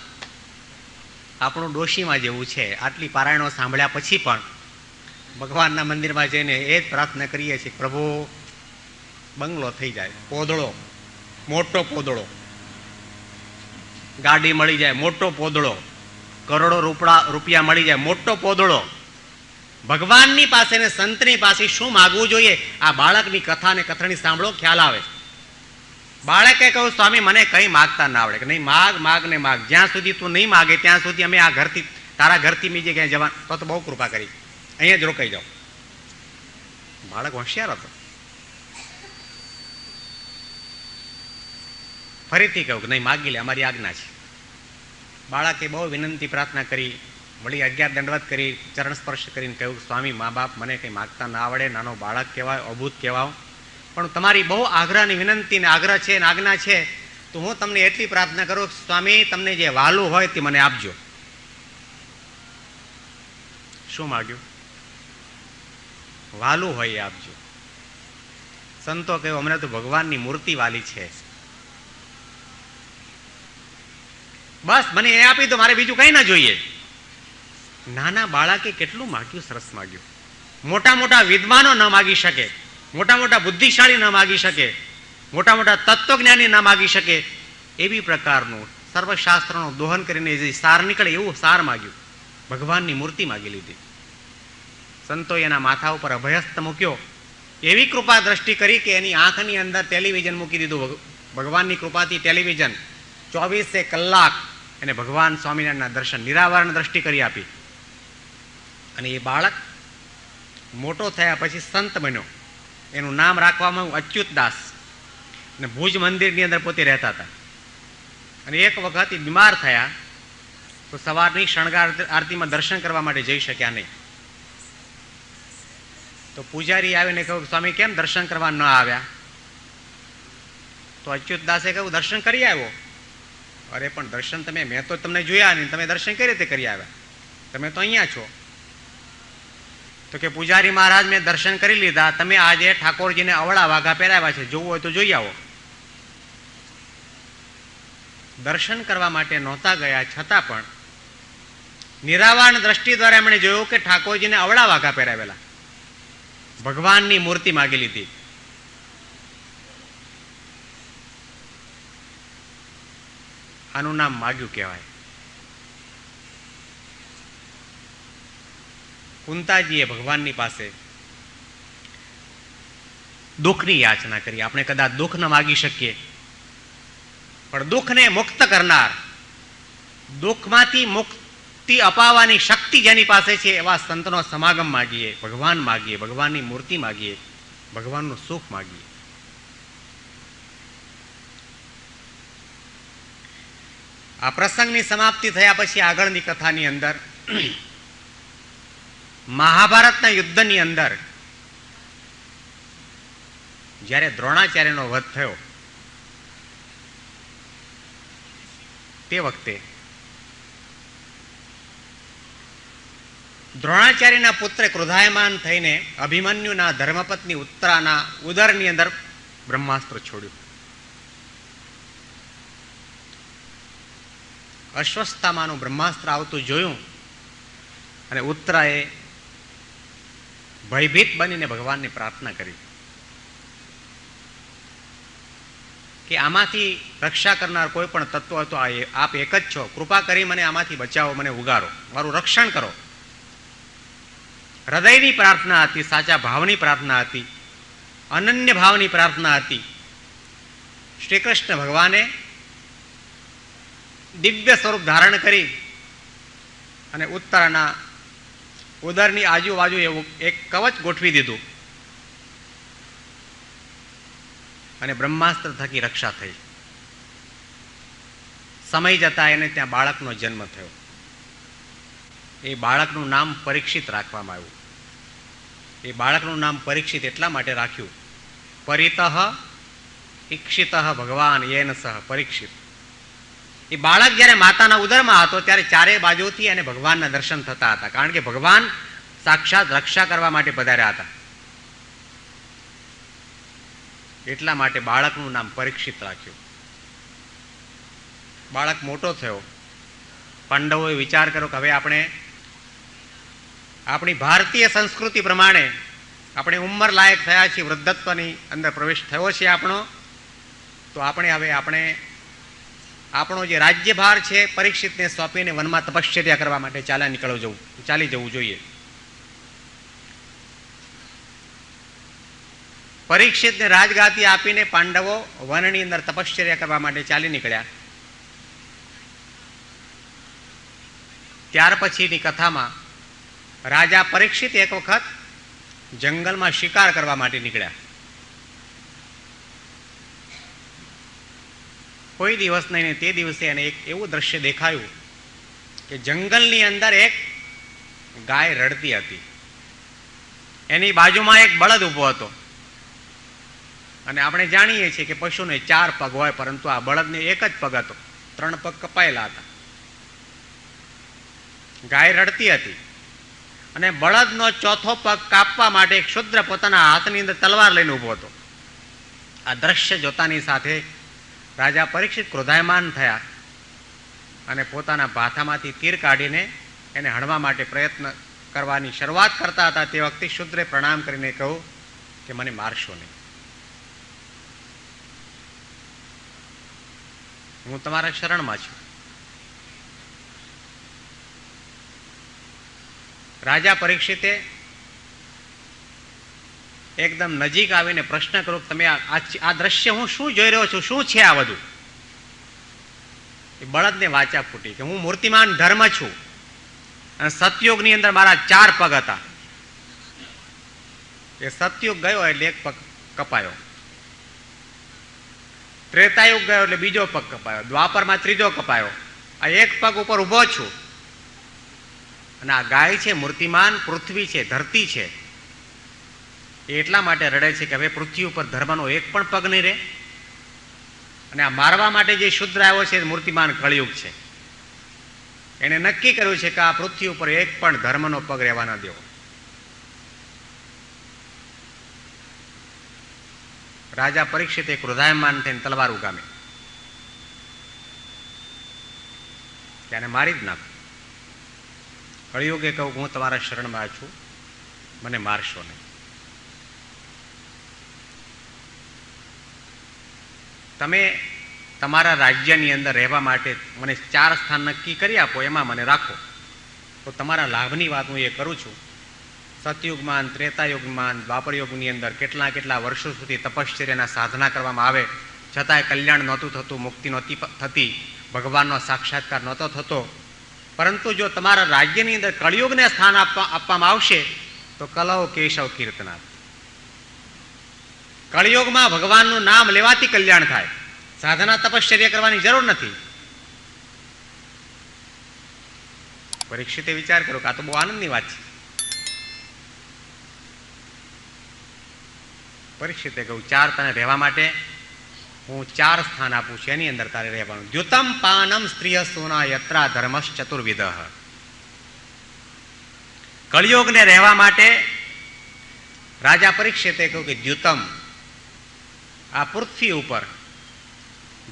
આપણું ડોશીમાં જેવું છે. આટલી પારાયણો સાંભળ્યા પછી પણ ભગવાનના મંદિરમાં જઈને એ જ પ્રાર્થના કરીએ છીએ, પ્રભુ બંગલો થઈ જાય, પોદળો, મોટો પોદળો, ગાડી મળી જાય, મોટો પોદળો, કરોડો રૂપિયા મળી જાય, મોટો પોદળો. ભગવાનની પાસે ને સંતની પાસે શું માગવું જોઈએ? આ બાળકની કથા ને કથણી સાંભળો, ખ્યાલ આવે. બાળકે કહ્યું સ્વામી મને કંઈ માગતા ના આવડે. કે નહીં, માગ માગ ને માગ, જ્યાં સુધી તું નહીં માગે ત્યાં સુધી અમે આ ઘરથી, તારા ઘરથી બીજે ક્યાંય જવા, તો બહુ કૃપા કરી, અહીંયા જ રોકાઈ જાઓ. બાળક હોશિયાર હતો. ફરીથી કહ્યું કે નહીં, માગી લે, અમારી આજ્ઞા છે. બાળકે બહુ વિનંતી પ્રાર્થના કરી, વળી 11 દંડવત કરી, ચરણ સ્પર્શ કરીને કહ્યું સ્વામી મા બાપ મને કંઈ માગતા ના આવડે, નાનો બાળક કહેવાય, અભૂત કહેવાય, પણ તમારી બહુ આગ્રહની વિનંતી ને આગ્રહ છે ને આજ્ઞા છે, તો હું તમને એટલી પ્રાર્થના કરું સ્વામી તમને જે વાલું હોય તે મને આપજો. શું માગ્યું? વાલું હોય એ આપજો. સંતો કહ્યું અમને તો ભગવાનની મૂર્તિ વાલી છે, બસ મને એ આપી તો મારે બીજું કઈ ના જોઈએ. નાના બાળકે કેટલું માગ્યું, સરસ માગ્યું. મોટા મોટા વિદ્વાનો ન માગી શકે, મોટા મોટા બુદ્ધિશાળી ન માગી શકે, મોટા મોટા તત્વજ્ઞાની ન માગી શકે, એવી પ્રકારનું સર્વશાસ્ત્રનું દોહન કરીને જે સાર નીકળે એવું સાર માગ્યું. ભગવાનની મૂર્તિ માગી લીધી. સંતોએ એના માથા ઉપર અભયસ્ત મૂક્યો, એવી કૃપા દ્રષ્ટિ કરી કે એની આંખની અંદર ટેલિવિઝન મૂકી દીધું. ભગવાનની કૃપાથી ટેલિવિઝન 24 કલાક એને ભગવાન સ્વામિનારાયણના દર્શન, નિરાવરણ દ્રષ્ટિ કરી આપી. અને એ બાળક મોટો થયા પછી સંત બન્યો. એનું નામ રાખવામાં અચ્યુતદાસ. અને ભુજ મંદિરની અંદર પોતે રહેતા હતા. અને એક વખત એ બીમાર થયા તો સવારની શણગાર આરતીમાં દર્શન કરવા માટે જઈ શક્યા નહીં. તો પૂજારી આવીને કહ્યું સ્વામી કેમ દર્શન કરવા ન આવ્યા? તો અચ્યુતદાસે કહ્યું દર્શન કરી આવ્યો. અરે પણ દર્શન મેં તો તમને જોયા નહીં, તમે દર્શન કઈ રીતે કરી આવ્યા? તમે તો અહીંયા છો. તો કે પૂજારી મહારાજ મેં દર્શન કરી લીધા, તમે આજે ઠાકોરજીને અવળા વાઘા પહેરાવ્યા છે, જોવું હોય તો જોઈ આવો. દર્શન કરવા માટે નહોતા ગયા છતાં પણ નિરાવરણ દ્રષ્ટિ દ્વારા એમણે જોયું કે ઠાકોરજીને અવળા વાઘા પહેરાવેલા, ભગવાનની મૂર્તિ માગી લીધી. આનું નામ માગ્યું કહેવાય. કુંતાજીએ ભગવાનની પાસે દુઃખની યાચના કરી. આપણે કદાચ દુઃખ ન માગી શકીએ, પણ દુઃખને મુક્ત કરનાર, દુઃખમાંથી મુક્તિ અપાવવાની શક્તિ જેની પાસે છે એવા સંતનો સમાગમ માગીએ, ભગવાન માગીએ, ભગવાનની મૂર્તિ માગીએ, ભગવાનનું સુખ માગીએ. આ પ્રસંગની સમાપ્તિ થયા પછી આગળની કથાની અંદર મહાભારતના યુદ્ધની અંદર જ્યારે દ્રોણાચાર્યનો વધ થયો તે વખતે દ્રોણાચાર્યના પુત્રે ક્રોધાયમાન થઈને અભિમન્યુના ધર્મપત્ની ઉત્તરાના ઉદરની અંદર બ્રહ્માસ્ત્ર છોડ્યું. અશ્વસ્થામાનું બ્રહ્માસ્ત્ર આવતું જોયું અને ઉત્તરાએ ભયભીત બનીને ભગવાનની પ્રાર્થના કરી કે આમાંથી રક્ષા કરનાર કોઈ પણ તત્વ હતો આપ એક જ છો, કૃપા કરી મને આમાંથી બચાવો, મને ઉગારો, મારું રક્ષણ કરો. હૃદયની પ્રાર્થના હતી, સાચા ભાવની પ્રાર્થના હતી, અનન્ય ભાવની પ્રાર્થના હતી. શ્રી કૃષ્ણ ભગવાને દિવ્ય સ્વરૂપ ધારણ કરી અને ઉત્તરાના ઉદરની આજુબાજુ એવું એક કવચ ગોઠવી દીધું અને બ્રહ્માસ્ત્ર થકી રક્ષા થઈ. સમય જતા એને ત્યાં બાળકનો જન્મ થયો. એ બાળકનું નામ પરીક્ષિત રાખવામાં આવ્યું. એ બાળકનું નામ પરીક્ષિત એટલા માટે રાખ્યું, પરિતઃ ઈક્ષિત ભગવાન યેન સહ પરીક્ષિત. એ બાળક જ્યારે માતાના ઉદરમાં હતો ત્યારે ચારે બાજુથી એને ભગવાનના દર્શન થતા હતા, કારણ કે ભગવાન સાક્ષાત રક્ષા કરવા માટે પધાર્યા હતા. એટલા માટે બાળકનું નામ પરીક્ષિત રાખ્યું. બાળક મોટો થયો. પાંડવોએ વિચાર કર્યો કે હવે આપણે આપણી ભારતીય સંસ્કૃતિ પ્રમાણે આપણે ઉંમર લાયક થયા છીએ, વૃદ્ધત્વની અંદર પ્રવેશ થયો છે આપણો, તો આપણે આપણો જે રાજ્યભાર છે પરીક્ષિતને સોંપીને વનમાં તપશ્ચર્યા કરવા માટે ચાલી જવું જોઈએ. પરીક્ષિતને રાજગાદી આપીને પાંડવો વનની અંદર તપશ્ચર્યા કરવા માટે ચાલી નીકળ્યા. ત્યાર પછીની કથામાં રાજા પરીક્ષિત એક વખત જંગલમાં શિકાર કરવા માટે નીકળ્યા. કોઈ દિવસ નહીં, તે દિવસે એને એક એવું દ્રશ્ય દેખાયું કે જંગલની અંદર એક ગાય રડતી હતી. એની બાજુમાં એક બળદ ઊભો હતો. અને આપણે જાણીએ છીએ કે પશુને 4 પગ હોય, પરંતુ આ બળદને એક જ પગ હતો, 3 પગ કપાયેલા હતા. ગાય રડતી હતી અને બળદનો 4થો પગ કાપવા માટે એક શૂદ્ર પોતાના હાથની અંદર તલવાર લઈને ઊભો હતો. આ દ્રશ્ય જોતાની સાથે રાજા પરીક્ષિત ક્રોધાયમાન થયા અને પોતાના ભાથામાંથી તીર કાઢીને એને હણવા માટે પ્રયત્ન કરવાની શરૂઆત કરતા હતા. તે વખતે શૂદ્રે પ્રણામ કરીને કહ્યું કે મને મારશો નહીં, હું તમારા શરણમાં છું. રાજા પરીક્ષિતે એકદમ નજીક આવીને પ્રશ્ન કર્યો, તમે આ દ્રશ્ય હું શું જોઈ રહ્યો છું, શું છે આ બધું? એ બળદને વાચા ફૂટી કે હું મૂર્તિમાન ધર્મ છું અને સતયુગની અંદર મારા 4 પગ હતા. એ સતયુગ ગયો એટલે એક પગ કપાયો, ત્રેતાયુગ ગયો એટલે બીજો પગ કપાયો, દ્વાપરમાં 3જો કપાયો. આ એક પગ ઉપર ઊભો છું અને આ ગાય છે, મૂર્તિમાન પૃથ્વી છે, ધરતી છે, એ એટલા માટે રડે છે કે હવે પૃથ્વી ઉપર ધર્મનો એક પણ પગ નહીં રહે. અને આ મારવા માટે જે શુદ્ર આવ્યો છે મૂર્તિમાન કળિયુગ છે. એને નક્કી કર્યું છે કે આ પૃથ્વી ઉપર એક પણ ધર્મનો પગ રહેવા ન દેવો. રાજા પરીક્ષિતે ક્રોધાયમાન થઈને તલવાર ઉગામી, તેને મારી જ નાખો. કળિયુગે કહું હું તમારા શરણમાં છું, મને મારશો નહીં. તમારા રાજ્યની અંદર રહેવા માટે મને 4 સ્થાન નક્કી કરી આપો, એમાં મને રાખો. તો તમારા લાભની વાત હું એ કરું છું. સતયુગમાં, ત્રેતાયુગમાં, દ્વાપરયુગની અંદર કેટલા વર્ષો સુધી તપશ્ચર્યાના સાધના કરવામાં આવે, છતાંય કલ્યાણ નહોતું થતું, મુક્તિ નહોતી થતી, ભગવાનનો સાક્ષાત્કાર નહોતો થતો. પરંતુ જો તમારા રાજ્યની અંદર કળિયુગને સ્થાન આપવામાં આવશે તો કલૌ કેશવ કીર્તનાથ. કળિયુગમાં ભગવાનનું નામ લેવાથી કલ્યાણ થાય, સાધના તપશ્ચર્યા કરવાની જરૂર નથી. પરીક્ષિતે વિચાર કરો કે આ તો બહુ આનંદની વાત છે. પરીક્ષિતે કહ્યું 4 તને રહેવા માટે હું 4 સ્થાન આપું છું, એની અંદર તારે રહેવાનું. દ્યુતમ પાનમ સ્ત્રીય સોના યત્રા ધર્મશ ચતુર્વિધ. કળિયુગને રહેવા માટે રાજા પરીક્ષિતે કહ્યું કે દ્યુતમ, આ પૃથ્વી ઉપર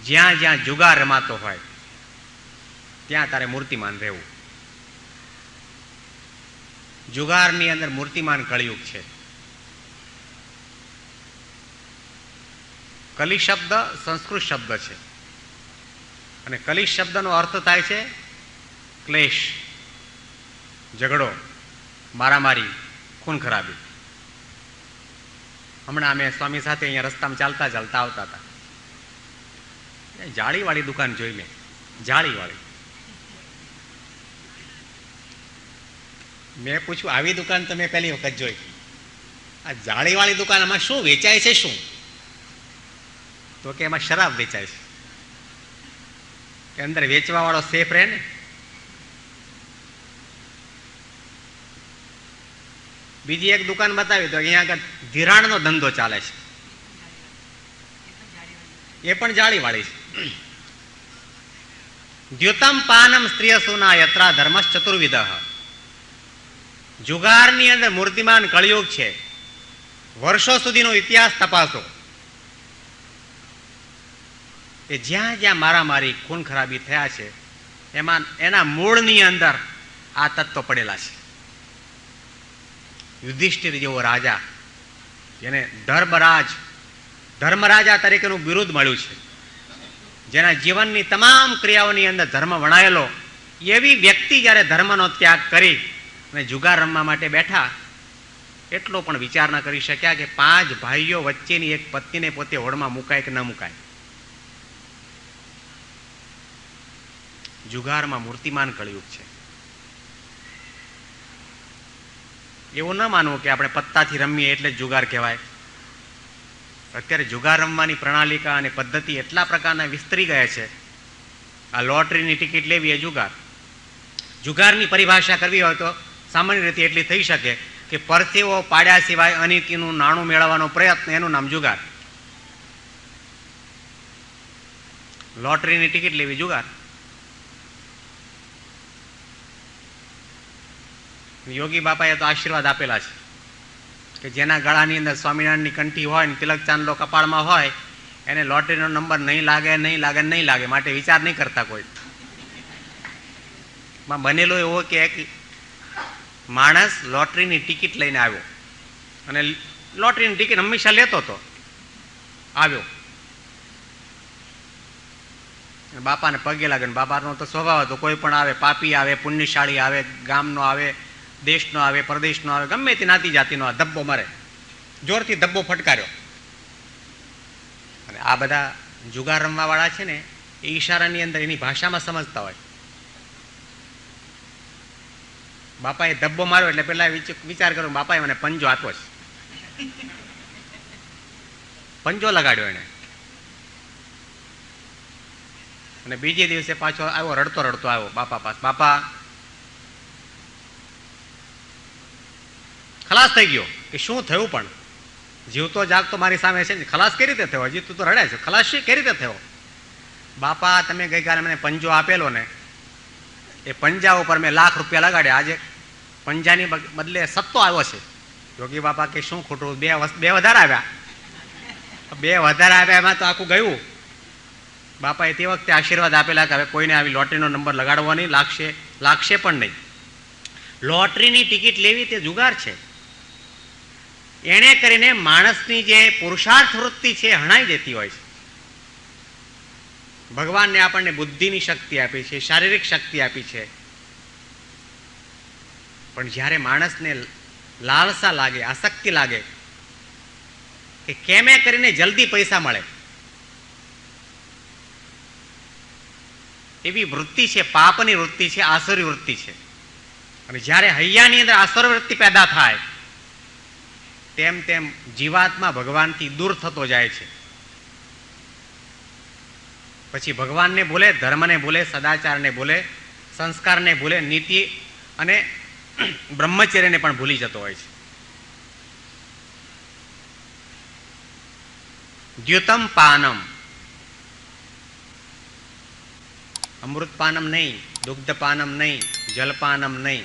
જ્યાં જ્યાં જુગાર રમાતો હોય ત્યાં તારે મૂર્તિમાન રહેવું. જુગારની અંદર મૂર્તિમાન કળિયુગ છે. કલી શબ્દ સંસ્કૃત શબ્દ છે અને કલી શબ્દનો અર્થ થાય છે ક્લેશ, ઝઘડો, મારામારી, ખૂન ખરાબી. હમણાં અમે સ્વામી સાથે અહીંયા રસ્તામાં ચાલતા આવતા હતા. જાળીવાળી દુકાન જોઈ મેં, જાળીવાળી. મેં પૂછ્યું આવી દુકાન તો મેં પહેલી વખત જોઈ. આ જાળીવાળી દુકાનમાં શું વેચાય છે? શું? તો કે એમાં શરાબ વેચાય છે. કે અંદર વેચવા વાળો સેફ રહે ને. બીજી એક દુકાન બતાવી તો અહીંયા આગળ ધિરાણનો ધંધો ચાલે છે, એ પણ જાળીવાળી છે. દ્યુતમ પાનમ સ્ત્રીય સોના યત્રા ધર્મશ ચતુર્વિધ. જુગારની અંદર મૂર્તિમાન કળિયુગ છે. વર્ષો સુધીનો ઇતિહાસ તપાસો કે જ્યાં જ્યાં મારામારી, ખૂન ખરાબી થયા છે એમાં એના મૂળની અંદર આ તત્વ પડેલા છે. યુધિષ્ઠિર જેવો રાજા, જેને ધર્મરાજા તરીકેનું બિરુદ મળ્યું છે, જેના જીવનની તમામ ક્રિયાઓની અંદર ધર્મ વણાયેલો, એવી વ્યક્તિ જ્યારે ધર્મનો ત્યાગ કરી અને જુગાર રમવા માટે બેઠા, એટલો પણ વિચાર ન કરી શક્યા કે 5 ભાઈઓ વચ્ચેની એક પત્નીને પોતે હોડમાં મુકાય કે ન મુકાય. જુગારમાં મૂર્તિમાન કળિયુગ છે. એવું ન માનવું કે આપણે પત્તાથી રમીએ એટલે જ જુગાર કહેવાય. અત્યારે જુગાર રમવાની પ્રણાલિકા અને પદ્ધતિ એટલા પ્રકારના વિસ્તરી ગયા છે. આ લોટરીની ટિકિટ લેવી એ જુગાર. જુગારની પરિભાષા કરવી હોય તો સામાન્ય રીતે એટલી થઈ શકે કે પરસેવો પાડ્યા સિવાય અનિતિનું નાણું મેળવવાનો પ્રયત્ન, એનું નામ જુગાર. લોટરીની ટિકિટ લેવી જુગાર. યોગી બાપાએ તો આશીર્વાદ આપેલા છે કે જેના ગળાની અંદર સ્વામિનારાયણની કંઠી હોય ને તિલક ચાંદલો કપાળમાં હોય, એને લોટરીનો નંબર નહીં લાગે માટે વિચાર નહીં કરતા કોઈ. બનેલો એવો કે એક માણસ લોટરીની ટિકિટ લઈને આવ્યો અને લોટરીની ટિકિટ હંમેશા લેતો હતો. આવ્યો બાપાને પગે લાગે. બાપાનો તો સ્વભાવ હતો, કોઈ પણ આવે, પાપી આવે, પુણ્યશાળી આવે, ગામનો આવે, દેશનો આવે, પ્રદેશનો આવે, ગમે તે નાતી જાતિનો આ ધબ્બો મારે, જોરથી ધબ્બો ફટકાર્યો. અને આ બધા જુગાર રમવા વાળા છે ને, એ ઈશારાની અંદર એની ભાષામાં સમજતા હોય. બાપાએ ધબ્બો માર્યો એટલે પેલા વિચાર કર્યો બાપાએ મને પંજો આપ્યો છે. પંજો લગાડ્યો એને. અને બીજે દિવસે પાછો આવ્યો, રડતો આવ્યો બાપા પાસે. બાપા ખલાસ થઈ ગયો. કે શું થયું? પણ જીવતો જાગતો મારી સામે છે ને, ખલાસ કઈ રીતે થયો? હજી તું તો રડે છે, ખલાસ કઈ રીતે થયો? બાપા તમે ગઈકાલે મને પંજો આપેલો ને, એ પંજા ઉપર મેં લાખ રૂપિયા લગાડ્યા, આજે પંજાની બદલે સત્તો આવ્યો છે. યોગી બાપા કે શું ખોટું? બે વધારે આવ્યા. 2 વધારે આવ્યા એમાં તો આખું ગયું. બાપાએ તે વખતે આશીર્વાદ આપેલા કે હવે કોઈને આવી લોટરીનો નંબર લગાડવો નહીં, લાગશે પણ નહીં. લોટરીની ટિકિટ લેવી તે જુગાર છે. એને કરીને માણસની જે પુરુષાર્થ વૃત્તિ છે હણાઈ જતી હોય છે. ભગવાનને આપણને બુદ્ધિની શક્તિ આપી છે, શારીરિક શક્તિ આપી છે, પણ જ્યારે માણસને લાલસા લાગે, આસક્તિ લાગે કે કેમે કરીને જલ્દી પૈસા મળે, એવી વૃત્તિ છે, પાપની વૃત્તિ છે, આસુરી વૃત્તિ છે. અને જ્યારે હૈયાની અંદર આસુરી વૃત્તિ પેદા થાય તેમ તેમ જીવાત્મા ભગવાનથી દૂર થતો જાય છે. પછી ભગવાનને ભૂલે, ધર્મને ભૂલે, સદાચારને ભૂલે, સંસ્કારને ભૂલે, નીતિ અને બ્રહ્મચર્યને પણ ભૂલી જતો હોય છે. દ્યુતમ પાનમ, અમૃતપાનમ નહીં, દુગ્ધપાનમ નહીં, જલપાનમ નહીં,